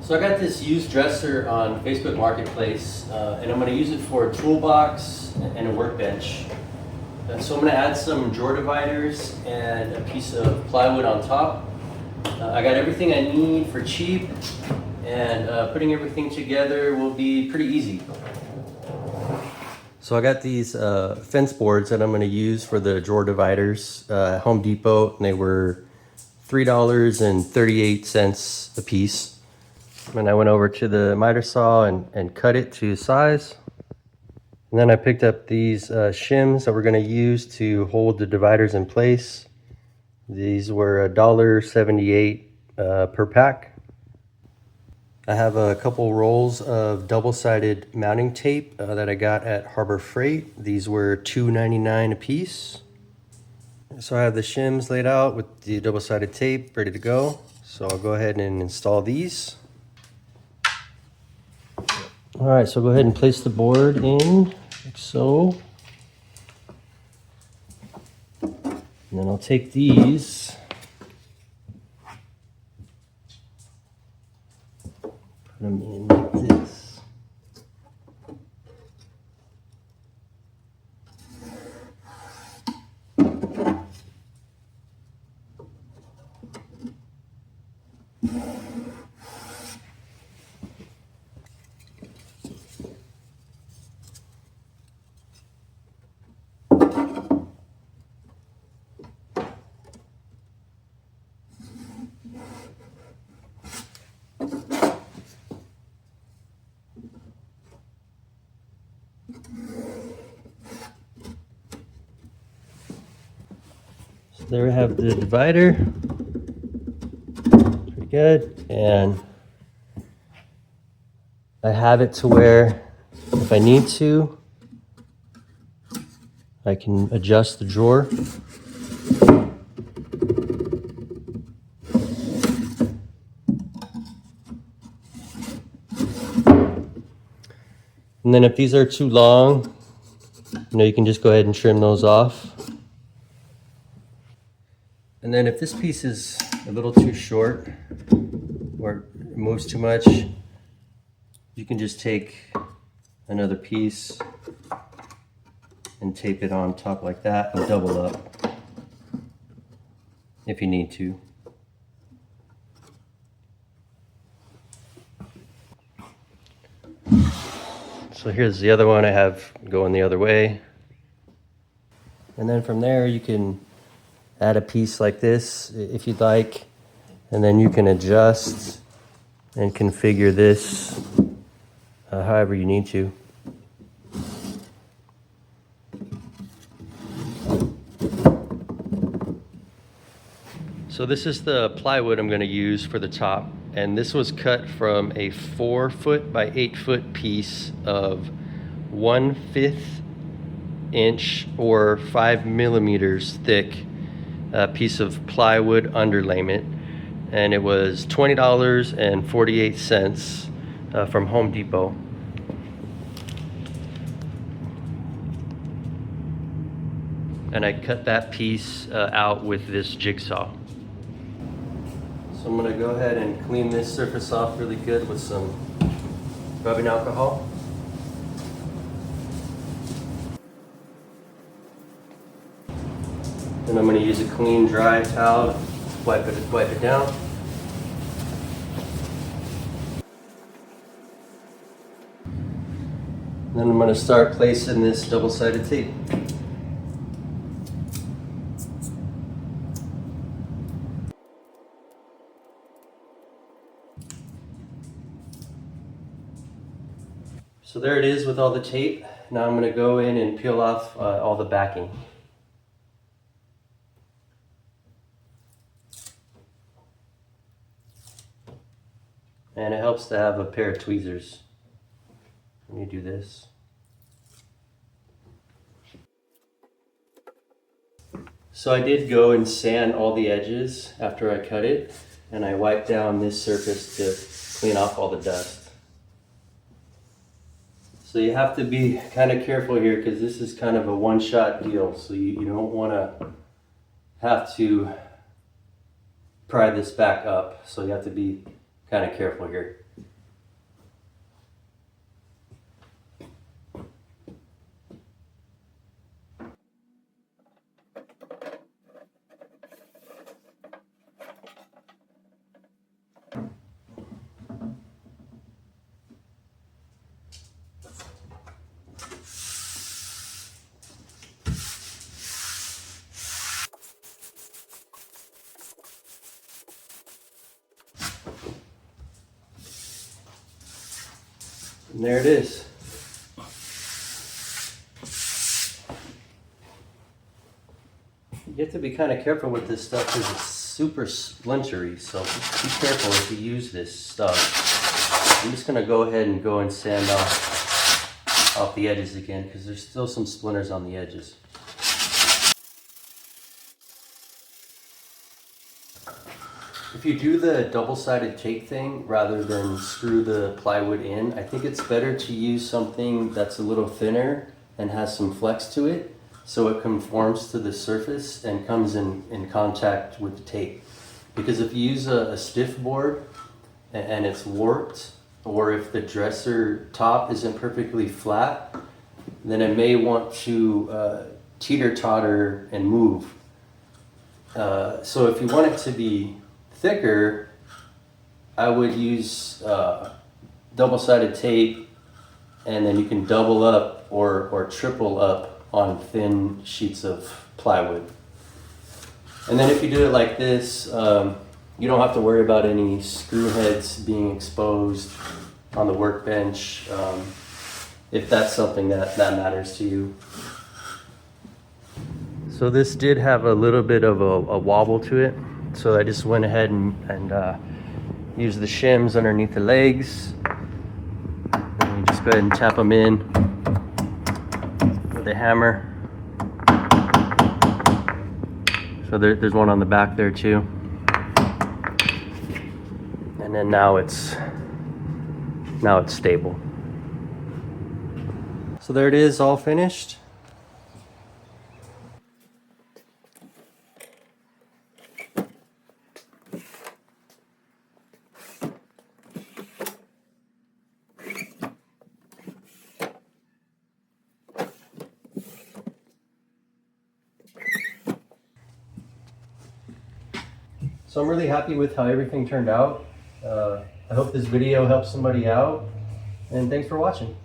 So I got this used dresser on Facebook Marketplace, and I'm going to use it for a toolbox and a workbench. So I'm going to add some drawer dividers and a piece of plywood on top. I got everything I need for cheap, and putting everything together will be pretty easy. So I got these fence boards that I'm going to use for the drawer dividers at Home Depot, and they were $3.38 a piece. And I went over to the miter saw and cut it to size. And then I picked up these shims that we're going to use to hold the dividers in place. These were $1.78 per pack. I have a couple rolls of double-sided mounting tape that I got at Harbor Freight. These were $2.99 a piece. So I have the shims laid out with the double-sided tape ready to go. So I'll go ahead and install these. All right, so go ahead and place the board in, like so. And then I'll take these, put them in like this. So there we have the divider. Pretty good. And I have it to where if I need to, I can adjust the drawer. And then if these are too long, you can just go ahead and trim those off. And then if this piece is a little too short or it moves too much, you can just take another piece and tape it on top like that and double up if you need to. So here's the other one I have going the other way. And then from there you can add a piece like this if you'd like, and then you can adjust and configure this however you need to. So this is the plywood I'm going to use for the top, and this was cut from a 4-foot by 8-foot piece of 1/5 inch or 5 millimeters thick piece of plywood underlayment, and it was $20.48 from Home Depot. And I cut that piece out with this jigsaw. So I'm going to go ahead and clean this surface off really good with some rubbing alcohol. Then I'm going to use a clean, dry towel to wipe it down. Then I'm going to start placing this double-sided tape. So there it is with all the tape. Now I'm going to go in and peel off all the backing. And it helps to have a pair of tweezers when you do this. So I did go and sand all the edges after I cut it, and I wiped down this surface to clean off all the dust. So you have to be kind of careful here because this is kind of a one-shot deal. So you don't want to have to pry this back up. So you have to be kind of careful here. And there it is. You have to be kind of careful with this stuff because it's super splintery, so be careful if you use this stuff. I'm just going to go ahead and sand off the edges again because there's still some splinters on the edges. If you do the double-sided tape thing rather than screw the plywood in, I think it's better to use something that's a little thinner and has some flex to it so it conforms to the surface and comes in contact with the tape. Because if you use a stiff board and it's warped, or if the dresser top isn't perfectly flat, then it may want to teeter-totter and move. So if you want it to be thicker, I would use double-sided tape, and then you can double up or triple up on thin sheets of plywood. And then if you do it like this, you don't have to worry about any screw heads being exposed on the workbench, if that's something that matters to you. So this did have a little bit of a wobble to it. So I just went ahead and used the shims underneath the legs. And you just go ahead and tap them in with a hammer. So there's one on the back there too. And then now it's stable. So there it is, all finished. So I'm really happy with how everything turned out. I hope this video helps somebody out, and thanks for watching.